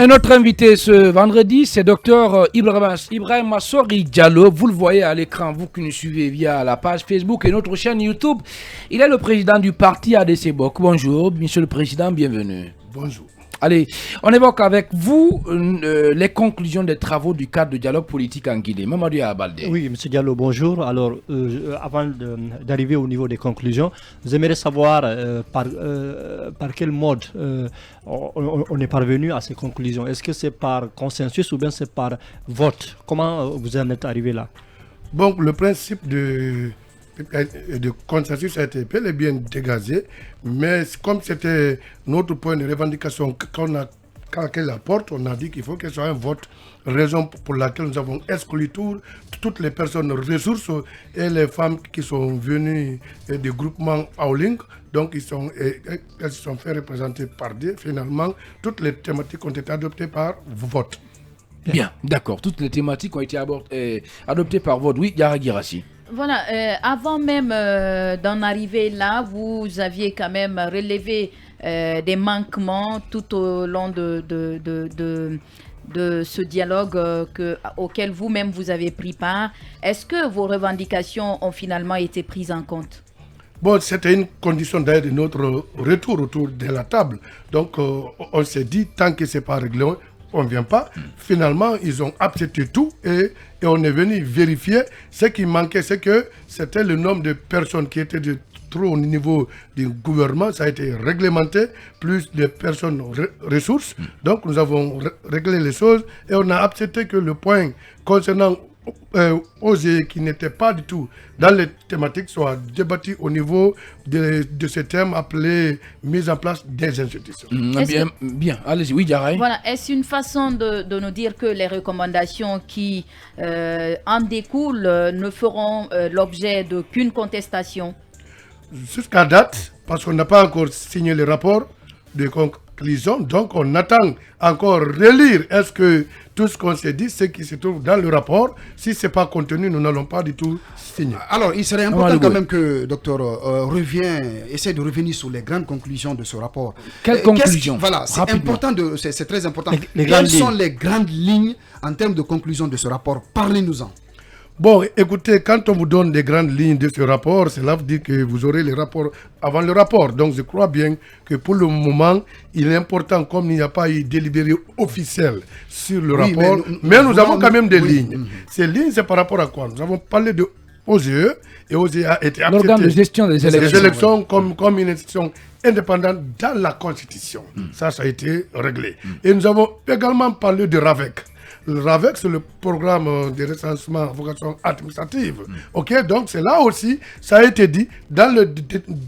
Un autre invité ce vendredi, c'est Dr Ibrahim Sori Diallo. Vous le voyez à l'écran, vous qui nous suivez via la page Facebook et notre chaîne YouTube. Il est le président du parti ADC Bok. Bonjour, monsieur le président, bienvenue. Bonjour. Allez, on évoque avec vous les conclusions des travaux du cadre de dialogue politique en Guinée. Mamadou Abalde. Oui, M. Diallo, bonjour. Alors, avant d'arriver au niveau des conclusions, j'aimerais savoir par quel mode on est parvenu à ces conclusions. Est-ce que c'est par consensus ou bien c'est par vote? Comment vous en êtes arrivé là? Bon, le principe de consensus a été bel et bien dégagé, mais comme c'était notre point de revendication qu'on a claqué la porte, on a dit qu'il faut que ce soit un vote, raison pour laquelle nous avons exclu toutes les personnes ressources et les femmes qui sont venues du groupement Aoling. Donc elles se sont fait représenter par Dieu. Finalement, toutes les thématiques ont été adoptées par vote. Bien, d'accord. Toutes les thématiques ont été adoptées par vote. Oui, Yara Girassi. Voilà, avant même d'en arriver là, vous aviez quand même relevé des manquements tout au long de ce dialogue auquel vous-même vous avez pris part. Est-ce que vos revendications ont finalement été prises en compte? Bon, c'était une condition d'ailleurs de notre retour autour de la table. Donc, on s'est dit, tant que ce n'est pas réglé, on ne vient pas. Finalement, ils ont accepté tout et on est venu vérifier. Ce qui manquait, c'est que c'était le nombre de personnes qui étaient trop au niveau du gouvernement. Ça a été réglementé, plus de personnes ressources. Donc, nous avons réglé les choses et on a accepté que le point concernant OSE qui n'était pas du tout dans les thématiques soit débattu au niveau de ce thème appelé mise en place des institutions. Bien, allez-y, oui, Diarra. Voilà, est-ce une façon de nous dire que les recommandations qui en découlent ne feront l'objet d'aucune contestation? Jusqu'à date, parce qu'on n'a pas encore signé le rapport de conclusion, donc on attend encore relire. Est-ce que tout ce qu'on s'est dit, ce qui se trouve dans le rapport, si ce n'est pas contenu, nous n'allons pas du tout signer. Alors, il serait important quand même que le docteur essaie de revenir sur les grandes conclusions de ce rapport. Quelles conclusions? Voilà, c'est très important. Quelles sont les grandes lignes en termes de conclusion de ce rapport? Parlez-nous-en. Bon, écoutez, quand on vous donne des grandes lignes de ce rapport, cela veut dire que vous aurez les rapports avant le rapport. Donc, je crois bien que pour le moment, il est important, comme il n'y a pas eu délibéré officiel sur le rapport, mais nous avons quand même des lignes. Ces lignes, c'est par rapport à quoi? Nous avons parlé de OSE, et OSE a été accepté. L'organe de gestion des élections. Les élections comme une institution indépendante dans la Constitution. Ça a été réglé. Et nous avons également parlé de RAVEC. Le RAVEC, c'est le programme de recensement à vocation administrative. Ok, donc c'est là aussi, ça a été dit, dans le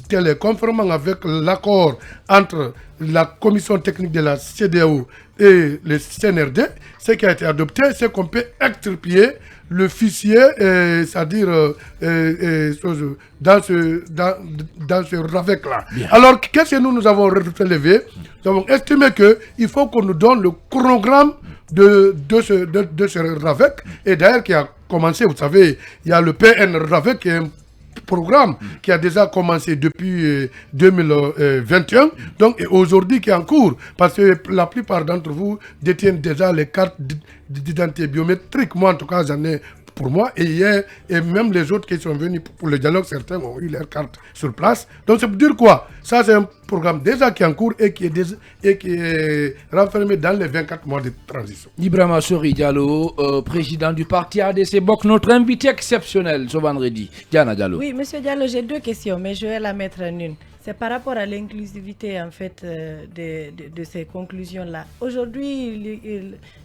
délai, conformément avec l'accord entre la commission technique de la CEDEAO et le CNRD, ce qui a été adopté, c'est qu'on peut extirper le fichier, c'est-à-dire dans ce RAVEC-là. Alors, qu'est-ce que nous avons relevé? Nous avons estimé qu'il faut qu'on nous donne le chronogramme de ce RAVEC, et d'ailleurs qui a commencé, vous savez, il y a le PN RAVEC qui est un programme qui a déjà commencé depuis 2021, donc et aujourd'hui qui est en cours, parce que la plupart d'entre vous détiennent déjà les cartes d'identité biométrique. Moi en tout cas j'en ai pour moi, et hier, et même les autres qui sont venus pour le dialogue, certains ont eu leurs cartes sur place. Donc c'est pour dire quoi? Ça c'est un programme déjà qui est en cours et qui est renfermé dans les 24 mois de transition. Ibrahim Sori Diallo, président du parti ADC Bok, notre invité exceptionnel ce vendredi. Diana Diallo. Oui, monsieur Diallo, j'ai deux questions, mais je vais la mettre en une. C'est par rapport à l'inclusivité en fait de ces conclusions-là. Aujourd'hui,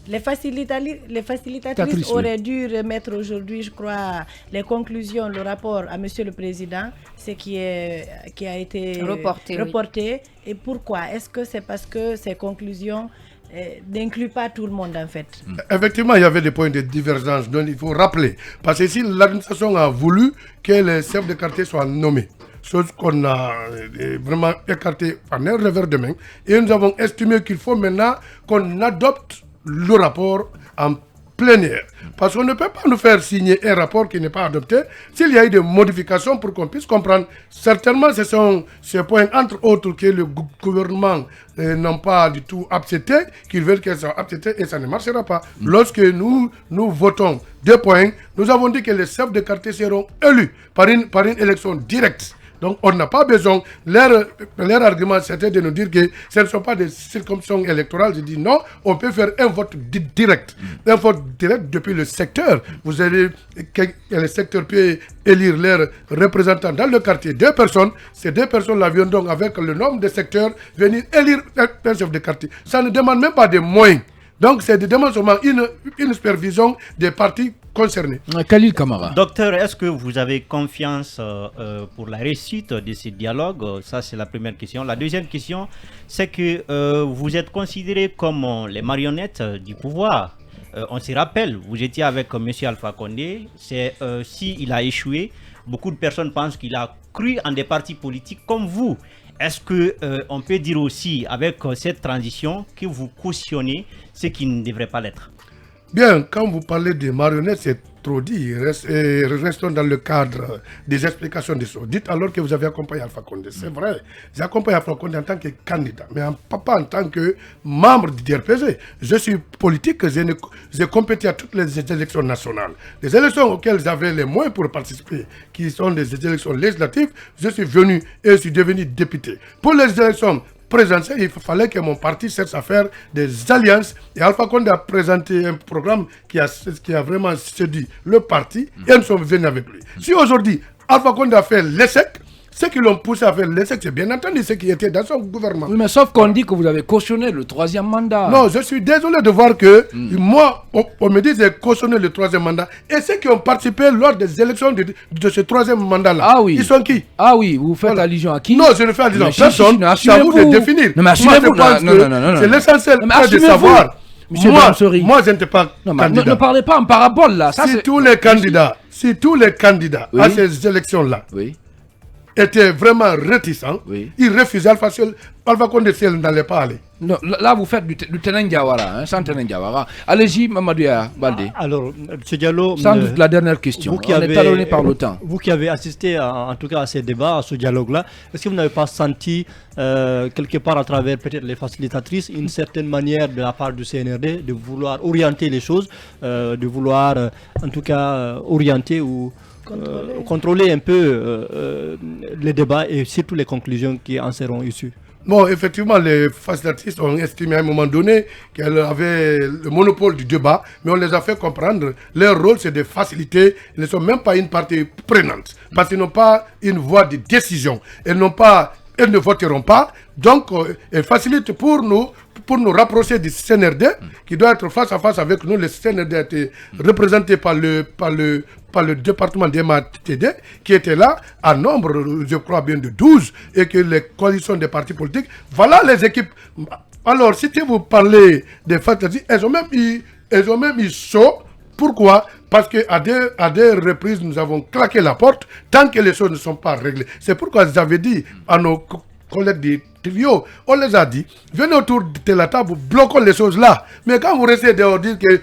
les facilitatrices auraient dû remettre aujourd'hui, je crois, les conclusions, le rapport à monsieur le président, ce qui a été reporté. Oui. Et pourquoi? Est-ce que c'est parce que ces conclusions n'incluent pas tout le monde en fait? Effectivement, il y avait des points de divergence, donc il faut rappeler. Parce que si l'administration a voulu que les chefs de quartier soient nommés, chose qu'on a vraiment écartée en un revers de main. Et nous avons estimé qu'il faut maintenant qu'on adopte le rapport en plénière. Parce qu'on ne peut pas nous faire signer un rapport qui n'est pas adopté s'il y a eu des modifications pour qu'on puisse comprendre. Certainement, ce sont ces points, entre autres, que le gouvernement n'ont pas du tout accepté, qu'ils veulent qu'elles soient acceptées et ça ne marchera pas. Lorsque nous votons 2 points, nous avons dit que les chefs de quartier seront élus par une élection directe. Donc, on n'a pas besoin. Leur argument, c'était de nous dire que ce ne sont pas des circonscriptions électorales. Je dis non, on peut faire un vote direct. Un vote direct depuis le secteur. Vous allez, le secteur peut élire leurs représentants dans le quartier. 2 personnes. Ces 2 personnes-là viennent donc, avec le nombre de secteurs, venir élire un chef de quartier. Ça ne demande même pas de moyens. Donc, c'est demande seulement une supervision des partis concernés. Khalil Kamara. Docteur, est-ce que vous avez confiance pour la réussite de ces dialogues? Ça, c'est la première question. La deuxième question, c'est que vous êtes considérés comme les marionnettes du pouvoir. On se rappelle, vous étiez avec M. Alpha Condé. S'il a échoué, beaucoup de personnes pensent qu'il a cru en des partis politiques comme vous. Est-ce qu'on peut dire aussi, avec cette transition, que vous cautionnez ce qui ne devrait pas l'être? Bien, quand vous parlez de marionnettes, c'est trop dit. Restons dans le cadre des explications des choses. Dites alors que vous avez accompagné Alpha Condé. C'est vrai, j'ai accompagné Alpha Condé en tant que candidat, mais pas en tant que membre du DRPG. Je suis politique, j'ai compété à toutes les élections nationales. Les élections auxquelles j'avais les moyens pour participer, qui sont des élections législatives, je suis venu et je suis devenu député. Pour les élections présidentielles, il fallait que mon parti cherche à faire des alliances. Et Alpha Condé a présenté un programme qui a vraiment séduit le parti et nous sommes venus avec lui. Si aujourd'hui, Alpha Condé a fait l'échec, ceux qui l'ont poussé à faire l'échec, c'est bien entendu ceux qui étaient dans son gouvernement. Oui, mais sauf qu'on dit que vous avez cautionné le 3e mandat. Non, je suis désolé de voir que moi, on me dit que j'ai cautionné le 3e mandat. Et ceux qui ont participé lors des élections de ce 3e mandat-là, ils sont qui? Ah oui, vous faites allusion à qui? Non, je ne fais allusion à personne. C'est à vous de définir. Non, mais assumez-vous. Non. C'est l'essentiel de savoir. Moi, je n'étais pas candidat. Ne parlez pas en parabole là. Si tous les candidats à ces élections-là étaient vraiment réticents, ils refusaient Alpha Condé si elle n'allait pas aller. Non, là vous faites du Tenan Diawara, sans Tenan Diawara. Allez-y, Mamadou Baldé. Alors, M. Diallo, sans doute la dernière question. Vous qui on est talonné par le temps. Vous qui avez assisté en tout cas à ces débats, à ce dialogue-là, est-ce que vous n'avez pas senti quelque part à travers peut-être les facilitatrices une certaine manière de la part du CNRD de vouloir orienter les choses, de vouloir en tout cas orienter ou contrôler un peu les débats et surtout les conclusions qui en seront issues? Bon, effectivement, les facilitatrices ont estimé à un moment donné qu'elles avaient le monopole du débat, mais on les a fait comprendre. Leur rôle, c'est de faciliter. Ils ne sont même pas une partie prenante, parce qu'ils n'ont pas une voix de décision. Elles ne voteront pas. Donc, elles facilitent pour nous rapprocher du CNRD, qui doit être face à face avec nous. Le CNRD a été représenté par le département des MATD, qui était là, à nombre, je crois bien, de 12, et que les coalitions des partis politiques, voilà les équipes. Alors, si vous parlez des facteurs, elles ont même eu chaud. Pourquoi? Parce qu'à des reprises, nous avons claqué la porte tant que les choses ne sont pas réglées. C'est pourquoi j'avais dit à nos collègues du trio, on les a dit, venez autour de la table, bloquons les choses là. Mais quand vous restez dehors dire que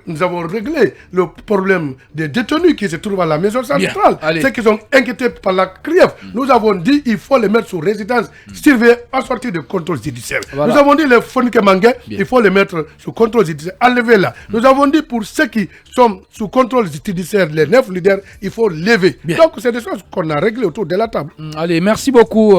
nous avons réglé le problème des détenus qui se trouvent à la maison centrale, ceux qui sont inquiétés par la CRIEF, nous avons dit qu'il faut les mettre sous résidence surveillée à sortir de contrôle judiciaire. Voilà. Nous avons dit les Fonike Mangué, il faut les mettre sous contrôle judiciaire, enlever là. Nous avons dit pour ceux qui sont sous contrôle judiciaire, les 9 leaders, il faut lever. Donc c'est des choses qu'on a réglées autour de la table. Allez, merci beaucoup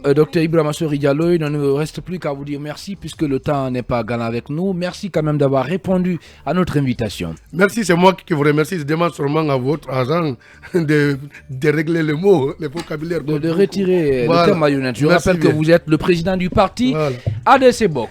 Dr Ibrahima Sori Diallo. Il ne nous reste plus qu'à vous dire merci puisque le temps n'est pas gagnant avec nous. Merci quand même d'avoir répondu à notre invitation. Merci, c'est moi qui vous remercie. Je demande sûrement à votre agent de régler les mots, le vocabulaire. De retirer le terme marionnette. Je rappelle que vous êtes le président du parti ADC Bok.